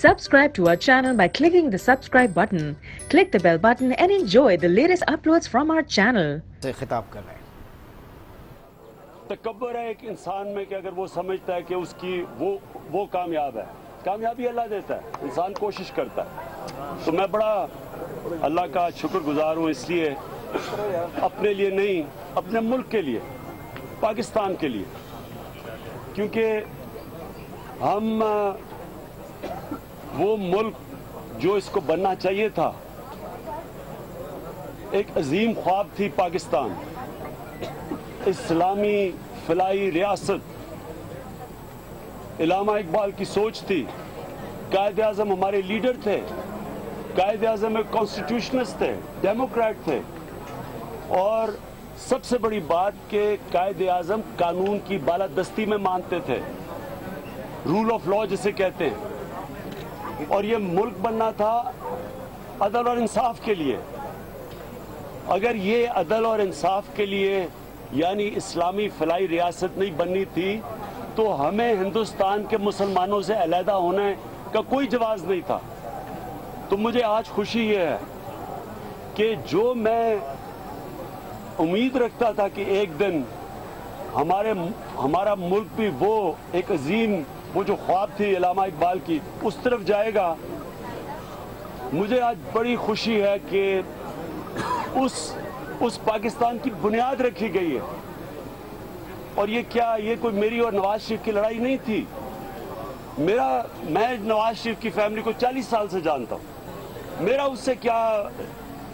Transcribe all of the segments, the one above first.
Subscribe to our channel by clicking the subscribe button. Click the bell button and enjoy the latest uploads from our channel. سے خطاب کر رہے ہیں. تکبر ہے ایک انسان میں کہ اگر وہ سمجھتا ہے کہ اس کی وہ کامیاب ہے. کامیابی اللہ دیتا ہے, انسان کوشش کرتا ہے. تو میں بڑا اللہ کا شکر گزار ہوں اس لیے, اپنے لیے نہیں, اپنے ملک کے لیے, پاکستان کے لیے, کیونکہ ہم وہ ملک جو اس کو بننا چاہیے تھا, ایک عظیم خواب تھی پاکستان, اسلامی فلاحی ریاست, علامہ اقبال کی سوچ تھی. قائد اعظم ہمارے لیڈر تھے, قائد اعظم ایک کانسٹیٹیوشنسٹ تھے, ڈیموکریٹ تھے, اور سب سے بڑی بات کہ قائد اعظم قانون کی بالادستی میں مانتے تھے, رول آف لا جسے کہتے ہیں. اور یہ ملک بننا تھا عدل اور انصاف کے لیے. اگر یہ عدل اور انصاف کے لیے یعنی اسلامی فلاحی ریاست نہیں بننی تھی تو ہمیں ہندوستان کے مسلمانوں سے علیحدہ ہونے کا کوئی جواز نہیں تھا. تو مجھے آج خوشی یہ ہے کہ جو میں امید رکھتا تھا کہ ایک دن ہمارا ملک بھی وہ ایک عظیم, وہ جو خواب تھی علامہ اقبال کی, اس طرف جائے گا. مجھے آج بڑی خوشی ہے کہ اس پاکستان کی بنیاد رکھی گئی ہے. اور یہ کوئی میری اور نواز شریف کی لڑائی نہیں تھی. میں نواز شریف کی فیملی کو 40 سال سے جانتا ہوں. میرا اس سے کیا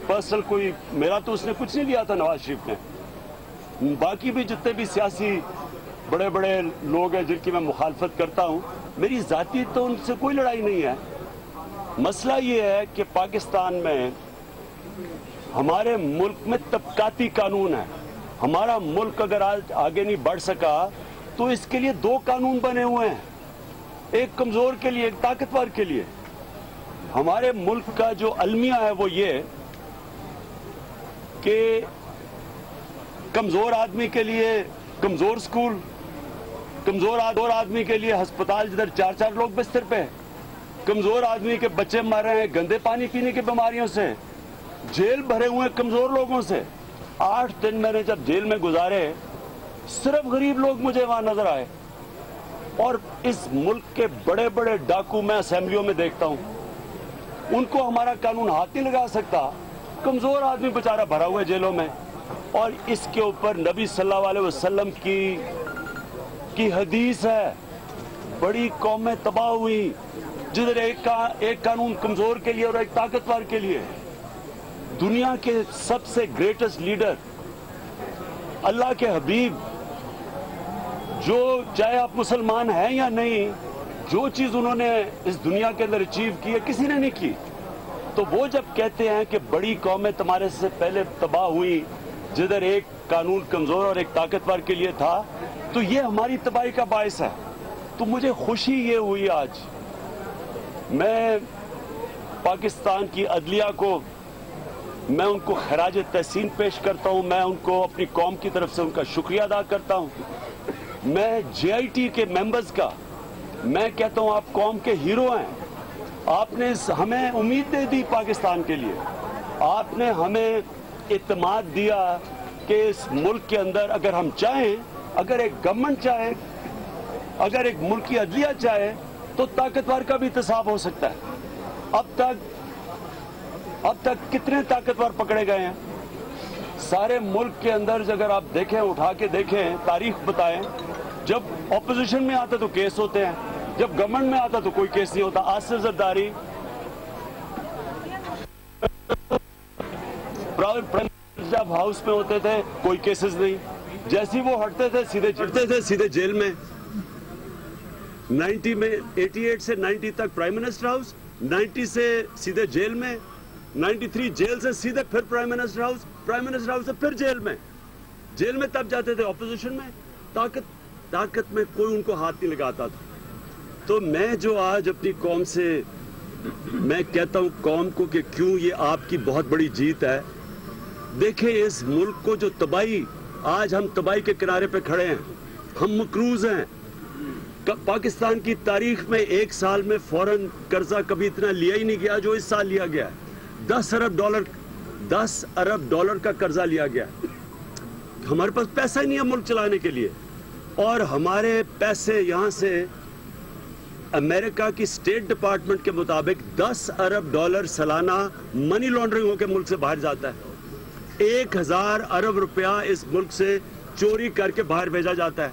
پرسنل کوئی, میرا تو اس نے کچھ نہیں لیا تھا نواز شریف نے. باقی بھی جتنے بھی سیاسی بڑے بڑے لوگ ہیں جن کی میں مخالفت کرتا ہوں, میری ذاتی تو ان سے کوئی لڑائی نہیں ہے. مسئلہ یہ ہے کہ پاکستان میں, ہمارے ملک میں طبقاتی قانون ہے. ہمارا ملک اگر آج آگے نہیں بڑھ سکا تو اس کے لیے 2 قانون بنے ہوئے ہیں, ایک کمزور کے لیے, ایک طاقتور کے لیے. ہمارے ملک کا جو المیہ ہے وہ یہ کہ کمزور آدمی کے لیے کمزور سکول, کمزور آدمی کے لیے ہسپتال جدھر 4 لوگ بستر پہ, کمزور آدمی کے بچے مر رہے ہیں گندے پانی پینے کی بیماریوں سے, جیل بھرے ہوئے کمزور لوگوں سے. 8 دن میں نے جب جیل میں گزارے, صرف غریب لوگ مجھے وہاں نظر آئے. اور اس ملک کے بڑے بڑے ڈاکو میں اسمبلیوں میں دیکھتا ہوں, ان کو ہمارا قانون ہاتھ نہیں لگا سکتا. کمزور آدمی بیچارہ بھرا ہوا ہے جیلوں میں. اور اس کے اوپر نبی صلی اللہ علیہ وسلم کی حدیث ہے, بڑی قومیں تباہ ہوئی جدھر ایک قانون کمزور کے لیے اور ایک طاقتور کے لیے. دنیا کے سب سے گریٹسٹ لیڈر اللہ کے حبیب, جو چاہے آپ مسلمان ہیں یا نہیں, جو چیز انہوں نے اس دنیا کے اندر اچیو کی ہے کسی نے نہیں کی. تو وہ جب کہتے ہیں کہ بڑی قومیں تمہارے سے پہلے تباہ ہوئی جدھر ایک قانون کمزور اور ایک طاقتور کے لیے تھا, تو یہ ہماری تباہی کا باعث ہے. تو مجھے خوشی یہ ہوئی آج, میں پاکستان کی عدلیہ کو, میں ان کو خراج تحسین پیش کرتا ہوں. میں ان کو اپنی قوم کی طرف سے ان کا شکریہ ادا کرتا ہوں. میں JIT کے ممبرز کا میں کہتا ہوں آپ قوم کے ہیرو ہیں. آپ نے ہمیں امید دے دی پاکستان کے لیے. آپ نے ہمیں اعتماد دیا کہ اس ملک کے اندر اگر ہم چاہیں, اگر ایک گورنمنٹ چاہے, اگر ایک ملکی عدلیہ چاہے تو طاقتور کا بھی احتساب ہو سکتا ہے. اب تک کتنے طاقتور پکڑے گئے ہیں سارے ملک کے اندر. اگر آپ دیکھیں, اٹھا کے دیکھیں, تاریخ بتائیں, جب اپوزیشن میں آتا تو کیس ہوتے ہیں, جب گورنمنٹ میں آتا تو کوئی کیس نہیں ہوتا. آصف زرداری جب ہاؤس میں ہوتے تھے کوئی کیسز نہیں, جیسی وہ ہٹتے تھے سیدھے چڑھتے تھے, سیدھے جیل میں. 90 میں 88 سے 90 تک پرائم منسٹر ہاؤس, 90 سے سیدھے جیل میں, 93 جیل سے سیدھے پھر prime minister house, prime minister house سے پھر جیل میں. جیل میں تب جاتے تھے اپوزیشن میں, طاقت میں کوئی ان کو ہاتھ نہیں لگاتا تھا. تو میں جو آج اپنی قوم سے میں کہتا ہوں قوم کو کہ کیوں یہ آپ کی بہت بڑی جیت ہے. دیکھیں اس ملک کو جو تباہی, آج ہم تباہی کے کنارے پہ کھڑے ہیں, ہم مقروض ہیں, پاکستان کی تاریخ میں ایک سال میں فوراً قرضہ کبھی اتنا لیا ہی نہیں گیا جو اس سال لیا گیا ہے. 10 ارب ڈالر کا قرضہ لیا گیا. ہمارے پاس پیسہ ہی نہیں ہے ملک چلانے کے لیے, اور ہمارے پیسے یہاں سے امریکہ کی اسٹیٹ ڈپارٹمنٹ کے مطابق 10 ارب ڈالر سالانہ منی لانڈرنگ ہو کے ملک سے باہر جاتا ہے. 1000 ارب روپیہ اس ملک سے چوری کر کے باہر بھیجا جاتا ہے.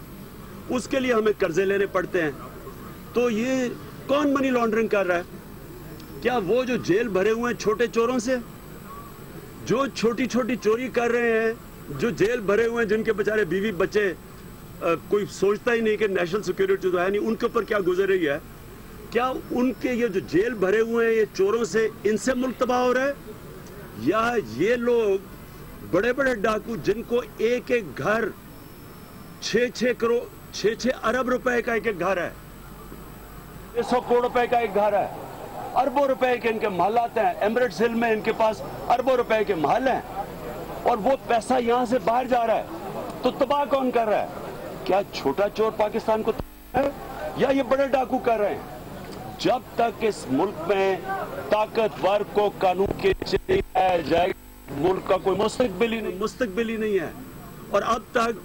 اس کے لیے ہمیں قرضے لینے پڑتے ہیں. تو یہ کون منی لانڈرنگ کر رہا ہے؟ کیا وہ جو جیل بھرے ہوئے ہیں چھوٹے چوروں سے, جو چھوٹی چھوٹی چوری کر رہے ہیں, جو جیل بھرے ہوئے ہیں, جن کے بیچارے بیوی بچے کوئی سوچتا ہی نہیں کہ نیشنل سیکیورٹی تو ہے نہیں, ان کے اوپر کیا گزر رہی ہے؟ کیا ان کے یہ جو جیل بھرے ہوئے ہیں یہ چوروں سے, ان سے ملک تباہ ہو رہا ہے؟ یا یہ لوگ بڑے بڑے ڈاکو جن کو ایک ایک گھر 6 ارب روپے کا ایک ایک گھر ہے, 100 کروڑ روپے کا ایک گھر ہے, اربوں روپے کے ان کے محلات ہیں, ایمریٹس ہل میں ان کے پاس اربوں روپے کے محل ہیں, اور وہ پیسہ یہاں سے باہر جا رہا ہے. تو تباہ کون کر رہا ہے؟ کیا چھوٹا چور پاکستان کو تباہ ہے یا یہ بڑے ڈاکو کر رہے ہیں؟ جب تک اس ملک میں طاقتور کو قانون کے نیچے نہیں لایا جائے گا, ملک کا کوئی مستقبل ہی نہیں ہے. اور اب تک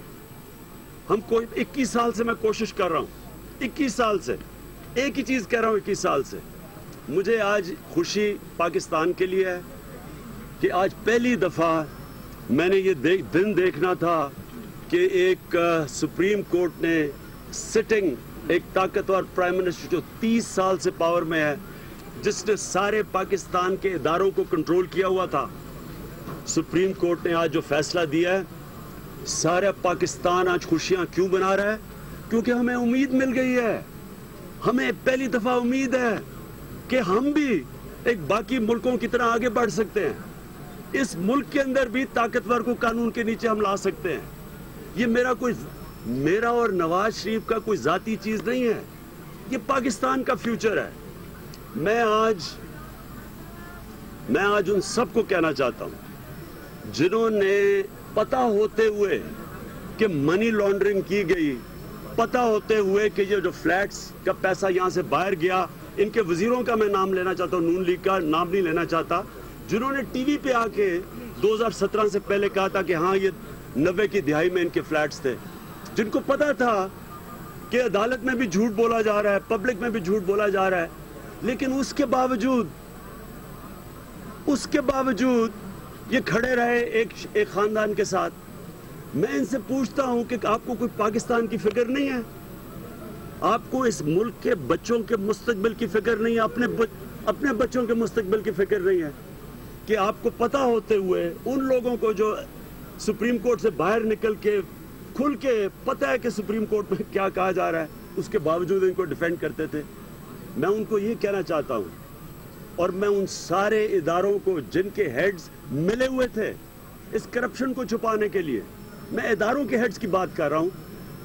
ہم کوئی 21 سال سے میں کوشش کر رہا ہوں, 21 سال سے ایک ہی چیز کہہ رہا ہوں. 21 سال سے مجھے آج خوشی پاکستان کے لیے ہے کہ آج پہلی دفعہ میں نے یہ دن دیکھنا تھا کہ ایک سپریم کورٹ نے سٹنگ ایک طاقتور پرائم منسٹر جو 30 سال سے پاور میں ہے, جس نے سارے پاکستان کے اداروں کو کنٹرول کیا ہوا تھا, سپریم کورٹ نے آج جو فیصلہ دیا ہے, سارا پاکستان آج خوشیاں کیوں بنا رہا ہے؟ کیونکہ ہمیں امید مل گئی ہے. ہمیں پہلی دفعہ امید ہے کہ ہم بھی ایک باقی ملکوں کی طرح آگے بڑھ سکتے ہیں. اس ملک کے اندر بھی طاقتور کو قانون کے نیچے ہم لا سکتے ہیں. یہ میرا اور نواز شریف کا کوئی ذاتی چیز نہیں ہے, یہ پاکستان کا فیوچر ہے. میں آج ان سب کو کہنا چاہتا ہوں جنہوں نے پتہ ہوتے ہوئے کہ منی لانڈرنگ کی گئی, پتہ ہوتے ہوئے کہ یہ جو فلیٹس کا پیسہ یہاں سے باہر گیا, ان کے وزیروں کا میں نام لینا چاہتا ہوں, نون لیگ کا نام نہیں لینا چاہتا, جنہوں نے ٹی وی پہ آ کے 2017 سے پہلے کہا تھا کہ ہاں یہ 90 کی دہائی میں ان کے فلیٹس تھے, جن کو پتا تھا کہ عدالت میں بھی جھوٹ بولا جا رہا ہے, پبلک میں بھی جھوٹ بولا جا رہا ہے, لیکن اس کے باوجود یہ کھڑے رہے ایک خاندان کے ساتھ. میں ان سے پوچھتا ہوں کہ آپ کو کوئی پاکستان کی فکر نہیں ہے؟ آپ کو اس ملک کے بچوں کے مستقبل کی فکر نہیں ہے؟ اپنے بچوں کے مستقبل کی فکر نہیں ہے کہ آپ کو پتہ ہوتے ہوئے ان لوگوں کو جو سپریم کورٹ سے باہر نکل کے کھل کے پتہ ہے کہ سپریم کورٹ میں کیا کہا جا رہا ہے, اس کے باوجود ان کو ڈیفینڈ کرتے تھے. میں ان کو یہ کہنا چاہتا ہوں, اور میں ان سارے اداروں کو جن کے ہیڈز ملے ہوئے تھے اس کرپشن کو چھپانے کے لیے, میں اداروں کے ہیڈز کی بات کر رہا ہوں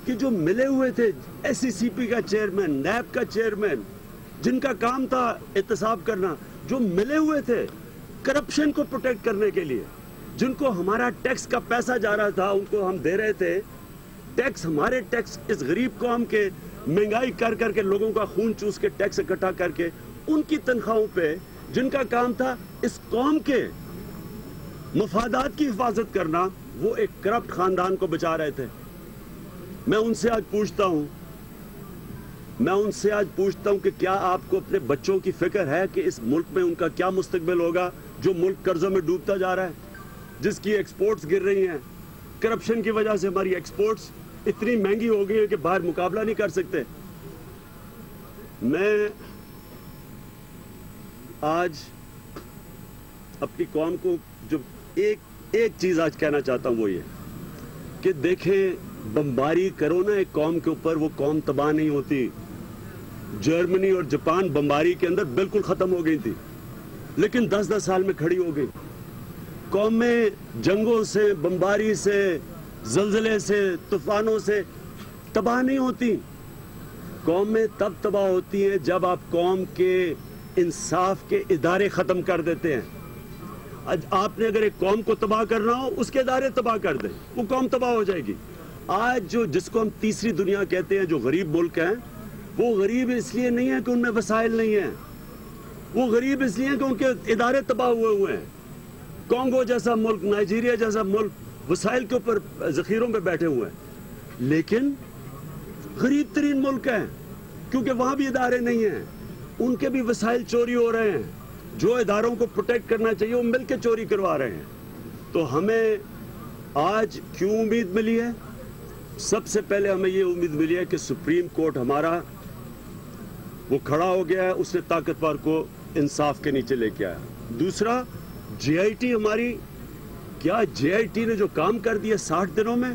کہ جو ملے ہوئے تھے, ایس سی سی پی کا چیئرمین, نیب کا چیئرمین, جن کا کام تھا احتساب کرنا, جو ملے ہوئے تھے کرپشن کو پروٹیکٹ کرنے کے لیے, جن کو ہمارا ٹیکس کا پیسہ جا رہا تھا, ان کو ہم دے رہے تھے ٹیکس, ہمارے ٹیکس اس غریب قوم کے مہنگائی کر کے لوگوں کا خون چوس کے ٹیکس اکٹھا کر کے ان کی تنخواہوں پہ, جن کا کام تھا اس قوم کے مفادات کی حفاظت کرنا, وہ ایک کرپٹ خاندان کو بچا رہے تھے. میں ان سے آج پوچھتا ہوں کہ کیا آپ کو اپنے بچوں کی فکر ہے کہ اس ملک میں ان کا کیا مستقبل ہوگا, جو ملک قرضوں میں ڈوبتا جا رہا ہے, جس کی ایکسپورٹس گر رہی ہیں, کرپشن کی وجہ سے ہماری ایکسپورٹس اتنی مہنگی ہو گئی ہے کہ باہر مقابلہ نہیں کر سکتے. میں آج اپنی قوم کو جو ایک چیز آج کہنا چاہتا ہوں وہ یہ کہ دیکھیں, بمباری کرو نا ایک قوم کے اوپر, وہ قوم تباہ نہیں ہوتی. جرمنی اور جاپان بمباری کے اندر بالکل ختم ہو گئی تھی, لیکن 10 سال میں کھڑی ہو گئی. قومیں جنگوں سے, بمباری سے, زلزلے سے, طوفانوں سے تباہ نہیں ہوتی. قومیں تب تباہ ہوتی ہیں جب آپ قوم کے انصاف کے ادارے ختم کر دیتے ہیں. آپ نے اگر ایک قوم کو تباہ کرنا ہو, اس کے ادارے تباہ کر دیں, وہ قوم تباہ ہو جائے گی. آج جس کو ہم تیسری دنیا کہتے ہیں, جو غریب ملک ہیں, وہ غریب اس لیے نہیں ہے کہ ان میں وسائل نہیں ہیں، وہ غریب اس لیے کہ ان کے ادارے تباہ ہوئے ہیں۔ کانگو جیسا ملک، نائجیریا جیسا ملک وسائل کے اوپر ذخیروں پہ بیٹھے ہوئے ہیں، لیکن غریب ترین ملک ہیں کیونکہ وہاں بھی ادارے نہیں ہیں، ان کے بھی وسائل چوری ہو رہے ہیں۔ جو اداروں کو پروٹیکٹ کرنا چاہیے وہ مل کے چوری کروا رہے ہیں۔ تو ہمیں آج کیوں امید ملی ہے؟ سب سے پہلے ہمیں یہ امید ملی ہے کہ سپریم کورٹ ہمارا وہ کھڑا ہو گیا ہے، اس نے طاقتور کو انصاف کے نیچے لے کے آیا۔ دوسرا، جے آئی ٹی ہماری، کیا جے آئی ٹی نے جو کام کر دیا 60 دنوں میں،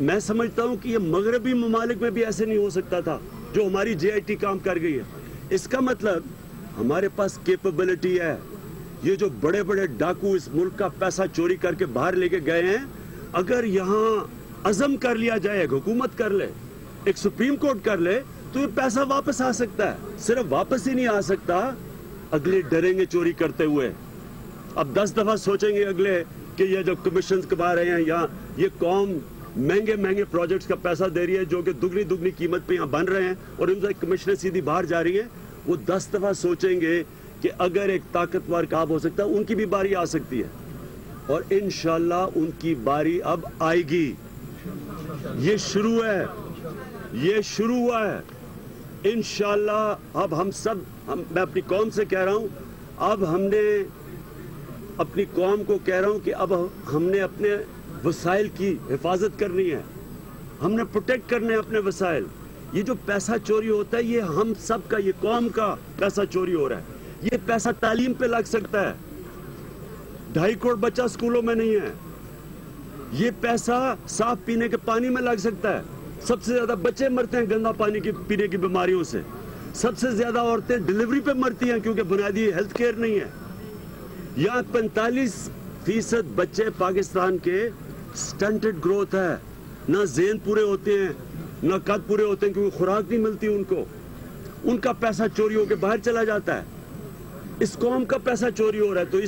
میں سمجھتا ہوں کہ یہ مغربی ممالک میں بھی ایسے نہیں ہو سکتا تھا جو ہماری جے آئی ٹی کام کر گئی ہے۔ اس کا مطلب ہمارے پاس کیپبلٹی ہے۔ یہ جو بڑے بڑے ڈاکو اس ملک کا پیسہ چوری کر کے باہر لے کے گئے ہیں، اگر یہاں عزم کر لیا جائے، ایک حکومت کر لے، ایک سپریم کورٹ کر لے، تو یہ پیسہ واپس آ سکتا ہے۔ صرف واپس ہی نہیں آ سکتا، اگلے ڈریں گے چوری کرتے ہوئے۔ اب 10 دفعہ سوچیں گے اگلے کہ یہ جو کمیشنز کما رہے ہیں، یا یہ قوم مہنگے مہنگے پروجیکٹس کا پیسہ دے رہی ہے جو کہ دگنی قیمت پہ یہاں بن رہے ہیں، اور ان سے کمیشنیں سیدھی باہر جا رہی ہیں، وہ 10 دفعہ سوچیں گے کہ اگر ایک طاقتور کام ہو سکتا ہے، ان کی بھی باری آ سکتی ہے، اور انشاءاللہ ان کی باری اب آئے گی۔ یہ شروع ہے، یہ شروع ہوا ہے۔ انشاءاللہ اب میں اپنی قوم سے کہہ رہا ہوں، اب ہم نے اپنی قوم کو کہہ رہا ہوں کہ اب ہم نے اپنے وسائل کی حفاظت کرنی ہے، ہم نے پروٹیکٹ کرنے اپنے وسائل۔ یہ جو پیسہ چوری ہوتا ہے، یہ ہم سب کا، یہ قوم کا پیسہ چوری ہو رہا ہے۔ یہ پیسہ تعلیم پہ لگ سکتا ہے، 2.5 کروڑ بچہ اسکولوں میں نہیں ہے۔ یہ پیسہ صاف پینے کے پانی میں لگ سکتا ہے۔ سب سے زیادہ بچے مرتے ہیں گندا پانی کی پینے کی بیماریوں سے، سب سے زیادہ عورتیں ڈیلیوری پہ مرتی ہیں کیونکہ بنیادی ہیلتھ کیئر نہیں ہے۔ یہاں 45% بچے پاکستان کے سٹنٹڈ گروتھ ہے، نہ ذہن پورے ہوتے ہیں نہ قد پورے ہوتے ہیں کیونکہ خوراک نہیں ملتی ان کو۔ ان کا پیسہ چوری ہو کے باہر چلا جاتا ہے، اس قوم کا پیسہ چوری ہو رہا ہے۔ تو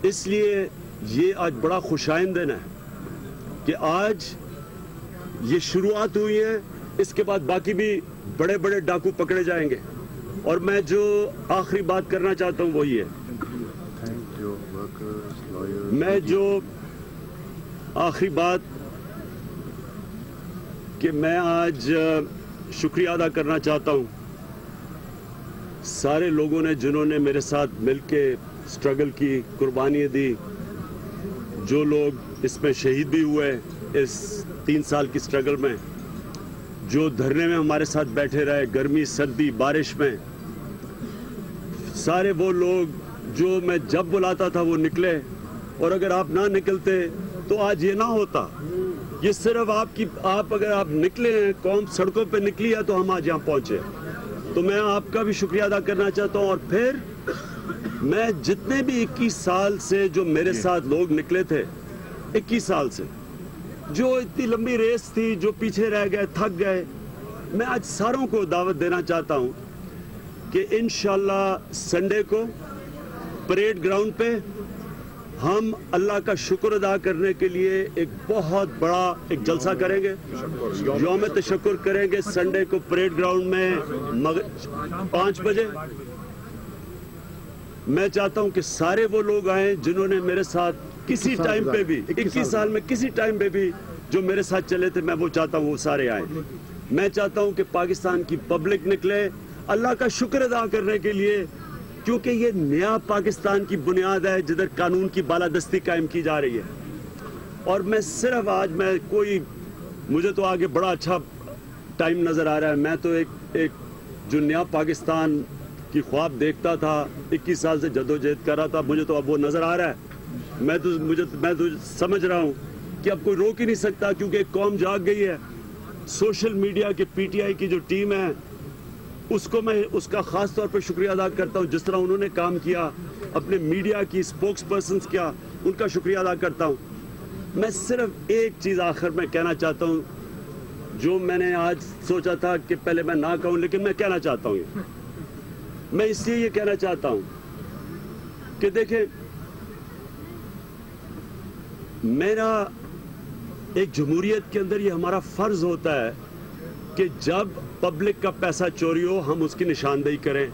اس لیے یہ آج بڑا خوشائند دن ہے کہ آج یہ شروعات ہوئی ہے، اس کے بعد باقی بھی بڑے بڑے ڈاکو پکڑے جائیں گے۔ اور میں جو آخری بات کرنا چاہتا ہوں وہ یہ ہے، میں جو آخری بات کہ میں آج شکریہ ادا کرنا چاہتا ہوں سارے لوگوں نے جنہوں نے میرے ساتھ مل کے سٹرگل کی، قربانی دی، جو لوگ اس میں شہید بھی ہوئے اس 3 سال کی سٹرگل میں، جو دھرنے میں ہمارے ساتھ بیٹھے رہے گرمی سردی بارش میں، سارے وہ لوگ جو میں جب بلاتا تھا وہ نکلے، اور اگر آپ نہ نکلتے تو آج یہ نہ ہوتا۔ یہ صرف اگر آپ نکلے ہیں، قوم سڑکوں پہ نکلی ہے تو ہم آج یہاں پہنچے۔ تو میں آپ کا بھی شکریہ ادا کرنا چاہتا ہوں، اور پھر میں جتنے بھی 21 سال سے جو میرے ساتھ لوگ نکلے تھے، 21 سال سے جو اتنی لمبی ریس تھی، جو پیچھے رہ گئے، تھک گئے، میں آج ساروں کو دعوت دینا چاہتا ہوں کہ انشاءاللہ سنڈے کو پریڈ گراؤنڈ پہ ہم اللہ کا شکر ادا کرنے کے لیے ایک بہت بڑا ایک جلسہ کریں گے، یوم تشکر کریں گے سنڈے کو پریڈ گراؤنڈ میں 5 بجے۔ میں چاہتا ہوں کہ سارے وہ لوگ آئیں جنہوں نے میرے ساتھ کسی ٹائم پہ بھی 21 سال میں کسی ٹائم پہ بھی جو میرے ساتھ چلے تھے، میں وہ چاہتا ہوں وہ سارے آئیں۔ میں چاہتا ہوں کہ پاکستان کی پبلک نکلے اللہ کا شکر ادا کرنے کے لیے، کیونکہ یہ نیا پاکستان کی بنیاد ہے جدھر قانون کی بالادستی قائم کی جا رہی ہے۔ اور میں صرف آج مجھے تو آگے بڑا اچھا ٹائم نظر آ رہا ہے۔ میں تو ایک جو نیا پاکستان کی خواب دیکھتا تھا، 21 سال سے جدوجہد کر رہا تھا، مجھے تو اب وہ نظر آ رہا ہے۔ میں تو سمجھ رہا ہوں کہ اب کوئی روک ہی نہیں سکتا، کیونکہ ایک قوم جاگ گئی ہے۔ سوشل میڈیا کے پی ٹی آئی کی جو ٹیم ہے، میں اس کا خاص طور پر شکریہ ادا کرتا ہوں، جس طرح انہوں نے کام کیا، اپنے میڈیا کی سپوکس پرسنز کیا، ان کا شکریہ ادا کرتا ہوں۔ میں صرف ایک چیز آخر میں کہنا چاہتا ہوں، جو میں نے آج سوچا تھا کہ پہلے میں نہ کہوں، لیکن میں کہنا چاہتا ہوں۔ میں اس لیے یہ کہنا چاہتا ہوں کہ دیکھیں، میرا ایک جمہوریت کے اندر یہ ہمارا فرض ہوتا ہے کہ جب پبلک کا پیسہ چوری ہو ہم اس کی نشاندہی کریں.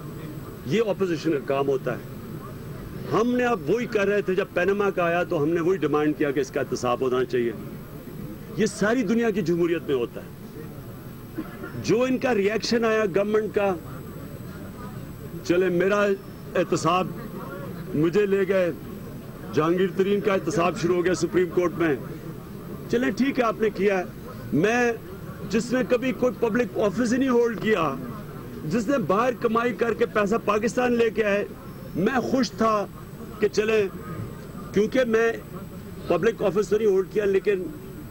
یہ اپوزیشن کا کام ہوتا ہے. ہم نے اب وہی کر رہے تھے جب پیناما کا آیا تو ہم نے وہی ڈیمانڈ کیا کہ اس کا احتساب ہونا چاہیے. یہ ساری دنیا کی جمہوریت میں ہوتا ہے. جو ان کا ریئیکشن آیا گورنمنٹ کا, چلے میرا احتساب مجھے لے گئے, جہانگیر ترین کا احتساب شروع ہو گیا سپریم کورٹ میں. چلیں ٹھیک ہے آپ نے کیا ہے. میں جس نے کبھی کوئی پبلک آفس ہی نہیں ہولڈ کیا, جس نے باہر کمائی کر کے پیسہ پاکستان لے کے آئے, میں خوش تھا کہ چلیں کیونکہ میں پبلک آفس تو نہیں ہولڈ کیا لیکن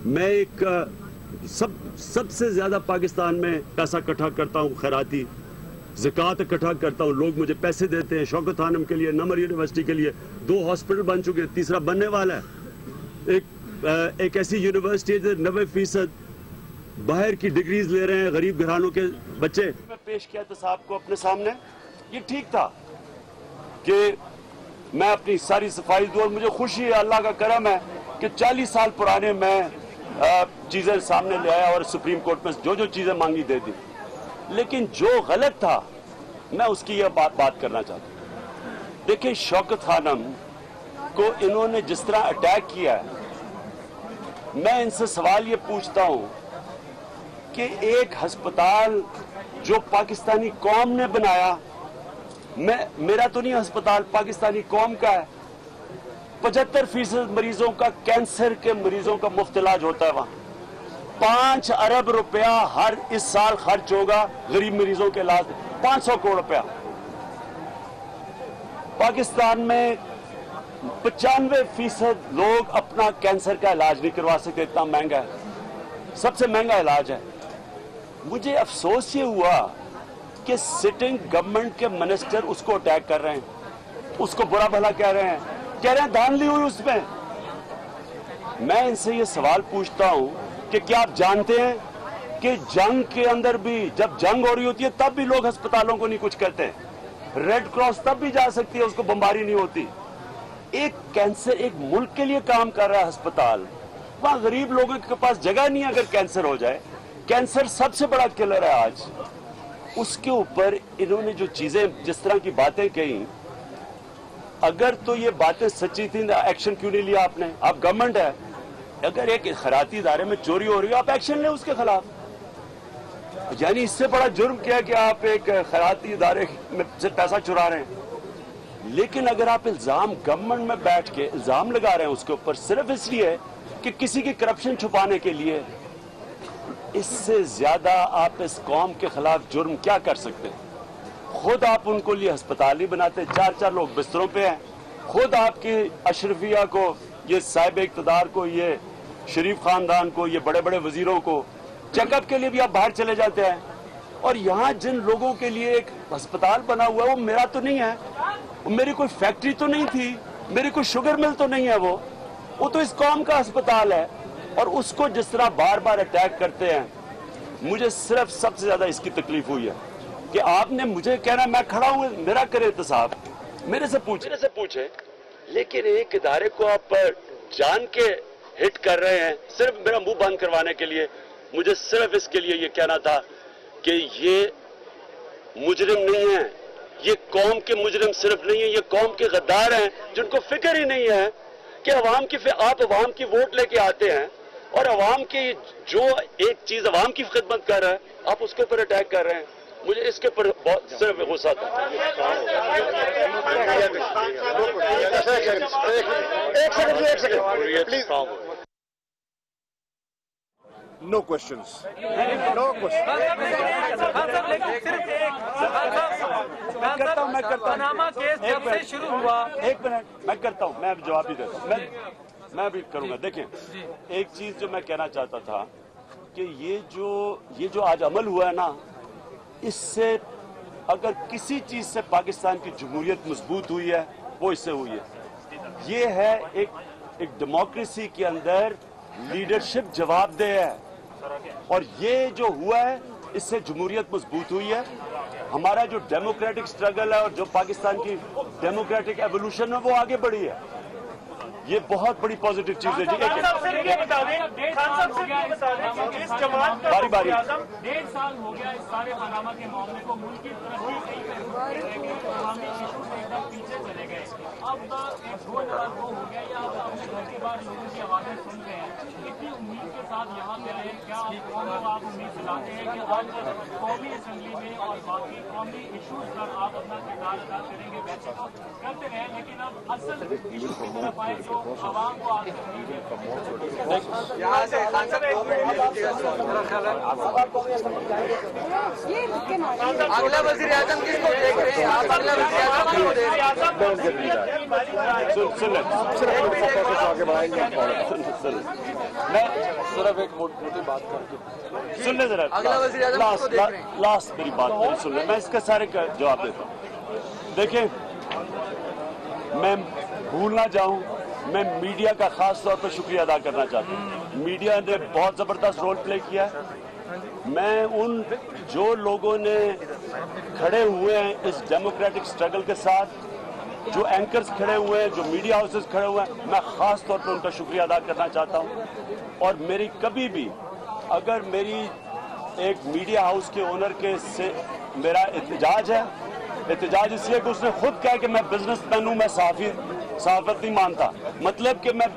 میں ایک سب سے زیادہ پاکستان میں پیسہ اکٹھا کرتا ہوں, خیراتی زکوٰۃ اکٹھا کرتا ہوں. لوگ مجھے پیسے دیتے ہیں. شوکت خانم کے لیے, نمر یونیورسٹی کے لیے 2 ہاسپٹل بن چکے, تیسرا بننے والا ہے. ایک ایسی یونیورسٹی ہے 90% باہر کی ڈگریز لے رہے ہیں غریب گھرانوں کے بچے. میں پیش کیا احتساب کو اپنے سامنے. یہ ٹھیک تھا کہ میں اپنی ساری صفائی دوں, اور مجھے خوشی ہے, اللہ کا کرم ہے کہ 40 سال پرانے میں چیزیں سامنے لے آیا اور سپریم کورٹ میں جو چیزیں مانگی دے دی. لیکن جو غلط تھا میں اس کی یہ بات کرنا چاہتا ہوں. دیکھیں شوکت خانم کو انہوں نے جس طرح اٹیک کیا ہے, میں ان سے سوال یہ پوچھتا ہوں کہ ایک ہسپتال جو پاکستانی قوم نے بنایا, میرا تو نہیں ہسپتال, پاکستانی قوم کا ہے, 75% مریضوں کا کینسر کے مریضوں کا مفت علاج ہوتا ہے وہاں. 5 ارب روپیہ ہر اس سال خرچ ہوگا غریب مریضوں کے علاج, 500 کروڑ روپیہ. پاکستان میں 95% لوگ اپنا کینسر کا علاج نہیں کروا سکتے, اتنا مہنگا ہے, سب سے مہنگا علاج ہے. مجھے افسوس یہ ہوا کہ سٹنگ گورنمنٹ کے منسٹر اس کو اٹیک کر رہے ہیں, اس کو برا بھلا کہہ رہے ہیں دھاندلی ہوئی اس میں. میں ان سے یہ سوال پوچھتا ہوں کہ کیا آپ جانتے ہیں کہ جنگ کے اندر بھی, جب جنگ ہو رہی ہوتی ہے تب بھی لوگ ہسپتالوں کو نہیں کچھ کرتے, ریڈ کراس تب بھی جا سکتی ہے, اس کو بمباری نہیں ہوتی. ایک کینسر ایک ملک کے لیے کام کر رہا ہے ہسپتال, وہاں غریب لوگوں کے پاس جگہ نہیں ہے. اگر کینسر ہو جائے, کینسر سب سے بڑا کلر ہے آج, اس کے اوپر انہوں نے جو چیزیں جس طرح کی باتیں کہیں, اگر تو یہ باتیں سچی تھیں ایکشن کیوں نہیں لیا آپ نے؟ آپ گورنمنٹ ہے, اگر ایک خیراتی ادارے میں چوری ہو رہی ہے آپ ایکشن لیں اس کے خلاف. یعنی اس سے بڑا جرم کیا کہ آپ ایک خیراتی ادارے میں سے پیسہ چرا رہے ہیں. لیکن اگر آپ الزام گورنمنٹ میں بیٹھ کے الزام لگا رہے ہیں اس کے اوپر صرف اس لیے کہ کسی کی کرپشن چھپانے کے لیے, اس سے زیادہ آپ اس قوم کے خلاف جرم کیا کر سکتے ہیں؟ خود آپ ان کو لیے ہسپتال نہیں بناتے, 4 لوگ بستروں پہ ہیں. خود آپ کی اشرفیہ کو, یہ صاحب اقتدار کو, یہ شریف خاندان کو, یہ بڑے بڑے وزیروں کو چیک اپ کے لیے بھی آپ باہر چلے جاتے ہیں. اور یہاں جن لوگوں کے لیے ایک ہسپتال بنا ہوا ہے وہ میرا تو نہیں ہے, میری کوئی فیکٹری تو نہیں تھی, میری کوئی شوگر مل تو نہیں ہے, وہ تو اس قوم کا ہسپتال ہے. اور اس کو جس طرح بار بار اٹیک کرتے ہیں, مجھے صرف سب سے زیادہ اس کی تکلیف ہوئی ہے کہ آپ نے مجھے کہنا میں کھڑا ہوں, میرا کرے احتساب, میرے سے پوچھے, لیکن ایک ادارے کو آپ جان کے ہٹ کر رہے ہیں صرف میرا منہ بند کروانے کے لیے. مجھے صرف اس کے لیے یہ کہنا تھا کہ یہ مجرم نہیں ہیں, یہ قوم کے مجرم صرف نہیں ہیں, یہ قوم کے غدار ہیں جن کو فکر ہی نہیں ہے کہ آپ عوام کی ووٹ لے کے آتے ہیں اور عوام کی جو ایک چیز عوام کی خدمت کر رہا ہے آپ اس کے اوپر اٹیک کر رہے ہیں. مجھے اس کے اوپر بہت صرف غصہ تھا. ایک second No questions. No questions. Panama case جب سے شروع ہوا, ایک منٹ میں کرتا ہوں, میں جواب بھی دیتا ہوں, میں بھی کروں گا. دیکھیں ایک چیز جو میں کہنا چاہتا تھا کہ یہ جو آج عمل ہوا ہے نا, اس سے اگر کسی چیز سے پاکستان کی جمہوریت مضبوط ہوئی ہے وہ اس سے ہوئی ہے. یہ ہے ایک ڈیموکریسی کے اندر لیڈرشپ جواب دہ ہے, اور یہ جو ہوا ہے اس سے جمہوریت مضبوط ہوئی ہے. ہمارا جو ڈیموکریٹک سٹرگل ہے اور جو پاکستان کی ڈیموکریٹک ایوولوشن ہے وہ آگے بڑھی ہے. یہ بہت بڑی پازیٹیو چیز ہے جی. باری باری 1.5 سال ہو گیا اس سارے پاناما کے معاملے کو, ملک کی ترقی کئی عوامی ایشو سے ایک دم پیچھے چلے گئے. اب ایک گول ہو گیا یا اب اپنے گھر کے بعد لوگوں کی آوازیں سن رہے ہیں, اتنی امید کے ساتھ یہاں پہ آئے, کیا آپ امید دلاتے ہیں کہ آج قومی اسمبلی میں اور باقی قومی ایشوز پر آپ اپنا کردار ادا کریں گے؟ ویسے تو کرتے رہے, لیکن اب اصل ایشو کی طرف آئے جو عوام کو آپ سے امید ہے. اگلا وزیر اعظم کس کو دیکھ رہے ہیں آپ؟ اگلا وزیر اعظم کس کو دیکھ رہے ہیں؟ میں صرف ایک موٹی بات کر کے سن لیں ذرا, لاسٹ میری بات سن لیں, میں اس کا سارے کا جواب دیتا ہوں. دیکھیں, میں بھول نہ جاؤں, میں میڈیا کا خاص طور پر شکریہ ادا کرنا چاہتا ہوں. میڈیا نے بہت زبردست رول پلے کیا ہے. میں ان جو لوگوں نے کھڑے ہوئے ہیں اس ڈیموکریٹک سٹرگل کے ساتھ, جو اینکرز کھڑے ہوئے ہیں, جو میڈیا ہاؤسز کھڑے ہوئے ہیں, میں خاص طور پر ان کا شکریہ ادا کرنا چاہتا ہوں. اور میری کبھی بھی اگر میری ایک میڈیا ہاؤس کے اونر کے سے میرا احتجاج ہے, احتجاج اس لیے کہ اس نے خود کہا کہ میں بزنس مین ہوں, میں صحافت نہیں مانتا, مطلب کہ میں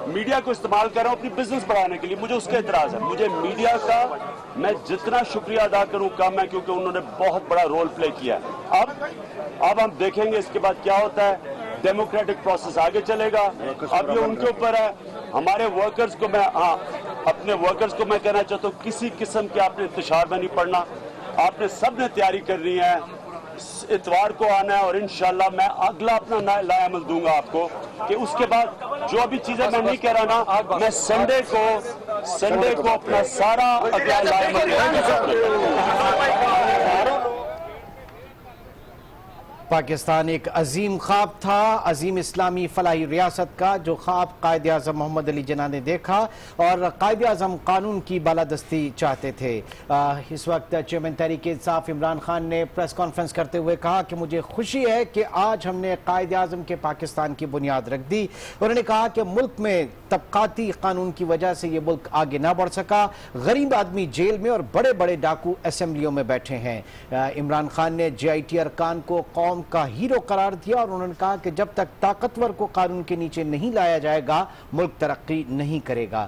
میڈیا کو استعمال کر رہا ہوں اپنی بزنس بڑھانے کے لیے. مجھے اس کے اعتراض ہے. مجھے میڈیا کا میں جتنا شکریہ ادا کروں کم ہے, کیونکہ انہوں نے بہت بڑا رول پلے کیا ہے. اب ہم دیکھیں گے اس کے بعد کیا ہوتا ہے. ڈیموکریٹک پروسیس آگے چلے گا. اب یہ ان کے اوپر ہے. ہمارے ورکرز کو میں اپنے ورکرز کو میں کہنا چاہتا ہوں, کسی قسم کے آپ نے انتشار میں نہیں پڑنا. آپ نے سب نے تیاری کرنی ہے, اتوار کو آنا ہے, اور انشاءاللہ میں اگلا اپنا لائے عمل دوں گا آپ کو کہ اس کے بعد جو ابھی چیزیں میں نہیں کہہ رہا نا, میں سنڈے کو اپنا سارا اگلا لائے عمل دوں گا. پاکستان ایک عظیم خواب تھا, عظیم اسلامی فلاحی ریاست کا, جو خواب قائد اعظم محمد علی جناح نے دیکھا, اور قائد اعظم قانون کی بالادستی چاہتے تھے. اس وقت چیئرمین تحریک انصاف عمران خان نے پریس کانفرنس کرتے ہوئے کہا کہ مجھے خوشی ہے کہ آج ہم نے قائد اعظم کے پاکستان کی بنیاد رکھ دی. انہوں نے کہا کہ ملک میں طبقاتی قانون کی وجہ سے یہ ملک آگے نہ بڑھ سکا. غریب آدمی جیل میں اور بڑے بڑے ڈاکو اسمبلیوں میں بیٹھے ہیں. عمران خان نے جے آئی ٹی ارکان کو قوم کا ہیرو قرار دیا, اور انہوں نے کہا کہ جب تک طاقتور کو قانون کے نیچے نہیں لایا جائے گا ملک ترقی نہیں کرے گا.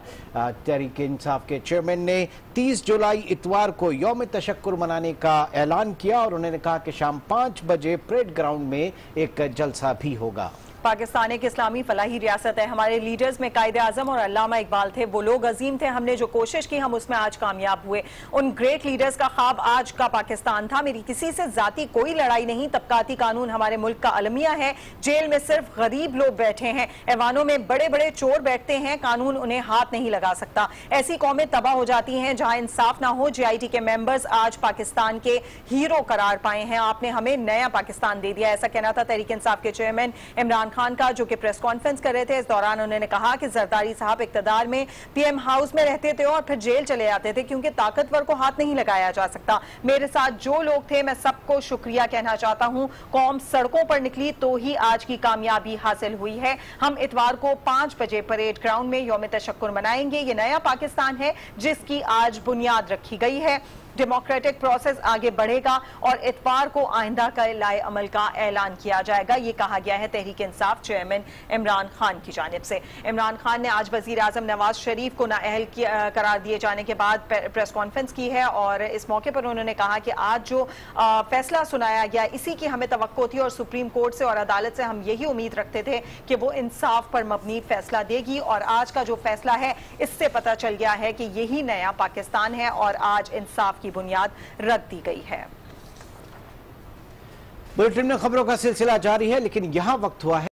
تحریک انصاف کے چیئرمین نے 30 جولائی اتوار کو یوم تشکر منانے کا اعلان کیا, اور انہوں نے کہا کہ شام 5 بجے پریڈ گراؤنڈ میں ایک جلسہ بھی ہوگا. پاکستان ایک اسلامی فلاحی ریاست ہے. ہمارے لیڈرز میں قائد اعظم اور علامہ اقبال تھے. وہ لوگ عظیم تھے. ہم نے جو کوشش کی ہم اس میں آج کامیاب ہوئے. ان گریٹ لیڈرز کا خواب آج کا پاکستان تھا. میری کسی سے ذاتی کوئی لڑائی نہیں. طبقاتی قانون ہمارے ملک کا المیہ ہے. جیل میں صرف غریب لوگ بیٹھے ہیں. ایوانوں میں بڑے بڑے چور بیٹھتے ہیں. قانون انہیں ہاتھ نہیں لگا سکتا. ایسی قومیں تباہ ہو جاتی ہیں جہاں انصاف نہ ہو. جے آئی ٹی کے ممبرز آج پاکستان کے ہیرو قرار پائے ہیں. آپ نے ہمیں نیا پاکستان دے دیا. ایسا کہنا تھا تحریک انصاف کے چیئرمین عمران خان کا, جو کہ پریس کانفرنس کر رہے تھے. اس دوران انہوں نے کہا کہ زرداری صاحب اقتدار میں پی ایم ہاؤس میں رہتے تھے اور پھر جیل چلے جاتے تھے کیونکہ طاقتور کو ہاتھ نہیں لگایا جا سکتا. میرے ساتھ جو لوگ تھے میں سب کو شکریہ کہنا چاہتا ہوں. قوم سڑکوں پر نکلی تو ہی آج کی کامیابی حاصل ہوئی ہے. ہم اتوار کو 5 بجے پریڈ گراؤنڈ میں یوم تشکر منائیں گے. یہ نیا پاکستان ہے جس کی آج بنیاد رکھی گئی ہے. ڈیموکریٹک پروسیس آگے بڑھے گا اور اتوار کو آئندہ کا لائے عمل کا اعلان کیا جائے گا. یہ کہا گیا ہے تحریک انصاف چیئرمین عمران خان کی جانب سے. عمران خان نے آج وزیر اعظم نواز شریف کو نااہل قرار دیے جانے کے بعد پریس کانفرنس کی ہے, اور اس موقع پر انہوں نے کہا کہ آج جو فیصلہ سنایا گیا اسی کی ہمیں توقع تھی, اور سپریم کورٹ سے اور عدالت سے ہم یہی امید رکھتے تھے کہ وہ انصاف پر مبنی فیصلہ دے گی. اور آج کا جو فیصلہ ہے اس سے پتہ چل گیا ہے کہ یہی نیا پاکستان ہے اور آج انصاف کی بنیاد رکھ دی گئی ہے. بلیٹن میں خبروں کا سلسلہ جاری ہے, لیکن یہاں وقت ہوا ہے